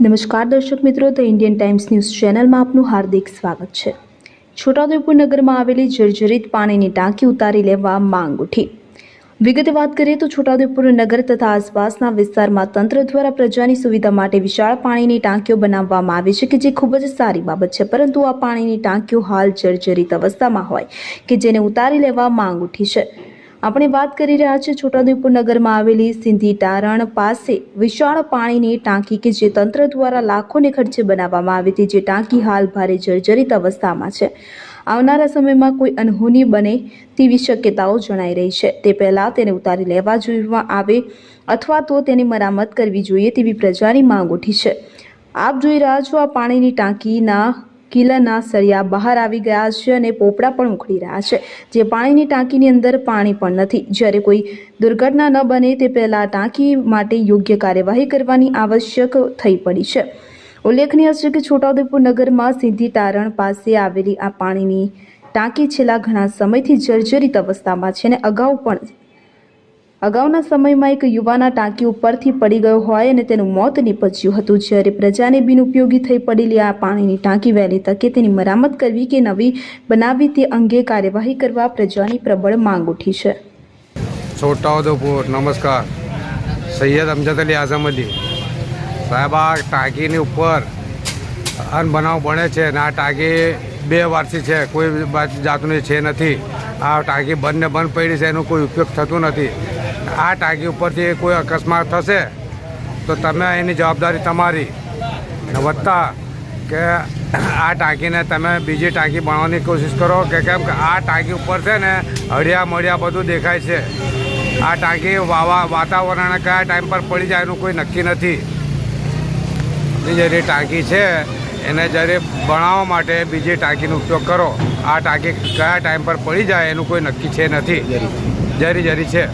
નમસ્કાર દર્શક મિત્રો, ધ ઇન્ડિયન ટાઈમ્સ ન્યૂઝ ચેનલમાં આપનું હાર્દિક સ્વાગત છે। છોટાઉદેપુર નગરમાં આવેલી જર્જરિત પાણીની ટાંકી ઉતારી લેવા માંગ ઉઠી। વિગતે વાત કરીએ તો છોટાઉદેપુર નગર તથા આસપાસના વિસ્તારમાં તંત્ર દ્વારા પ્રજાની સુવિધા માટે વિશાળ પાણીની ટાંકીઓ બનાવવામાં આવી છે કે જે ખૂબ જ સારી બાબત છે, પરંતુ આ પાણીની ટાંકીઓ હાલ જર્જરિત અવસ્થામાં હોય કે જેને ઉતારી લેવા માંગ ઉઠી છે। આપણે વાત કરી રહ્યા છીએ છોટાઉદેપુર નગરમાં આવેલી સિંધી તારણ પાસે વિશાળ પાણીની ટાંકી કે જે તંત્ર દ્વારા લાખોને ખર્ચે બનાવવામાં આવી હતી। જે ટાંકી હાલ ભારે જર્જરિત અવસ્થામાં છે। આવનારા સમયમાં કોઈ અનહોની બને તેવી શક્યતાઓ જણાઈ રહી છે। તે પહેલાં તેને ઉતારી લેવા જોવામાં આવે અથવા તો તેની મરામત કરવી જોઈએ તેવી પ્રજાની માંગ ઉઠી છે। આપ જોઈ રહ્યા છો આ પાણીની ટાંકીના કિલ્લાના સળિયા બહાર આવી ગયા છે અને પોપડા પણ ઉખડી રહ્યા છે। જે પાણીની ટાંકીની અંદર પાણી પણ નથી। જ્યારે કોઈ દુર્ઘટના ન બને તે પહેલાં ટાંકી માટે યોગ્ય કાર્યવાહી કરવાની આવશ્યક થઈ પડી છે। ઉલ્લેખનીય છે કે છોટાઉદેપુર નગરમાં સિંધી તારણ પાસે આવેલી આ પાણીની ટાંકી છેલ્લા ઘણા સમયથી જર્જરિત અવસ્થામાં છે અને અગાઉના સમયમાં એક યુવાન ટાંકી ઉપરથી પડી ગયો હોય અને તેનું મોત નીપજ્યું હતું। જ્યારે પ્રજાને બિનઉપયોગી થઈ પડેલી આ પાણીની ટાંકી વહેલી તકે તેની મરામત કરવી કે નવી બનાવવી તે અંગે કાર્યવાહી કરવા પ્રજાની પ્રબળ માંગ ઉઠી છે। છોટાઉદેપુર નમસ્કાર, સૈયદ અમજદ અલી આઝમ અલી સાહેબ, આ ટાંકીની ઉપર અનબનાવ બને છે અને આ ટાંકી 2 વર્ષથી છે, કોઈ જાતનું છે નથી। આ ટાંકી બંધ પડી છે, એનો કોઈ ઉપયોગ થતો નથી। આ ટાંકી ઉપરથી કોઈ અકસ્માત થશે તો તમે એની જવાબદારી તમારી વધતા કે આ ટાંકીને તમે બીજી ટાંકી બનાવવાની કોશિશ કરો કે કેમ કે આ ટાંકી ઉપર છે ને હળિયા મળિયા બધું દેખાય છે। આ ટાંકી વાતાવરણ કયા ટાઈમ પર પડી જાય એનું કોઈ નક્કી નથી। જે ટાંકી છે એને જ્યારે બનાવવા માટે બીજી ટાંકીનો ઉપયોગ કરો। આ ટાંકી કયા ટાઈમ પર પડી જાય એનું કોઈ નક્કી છે નથી, જરી છે।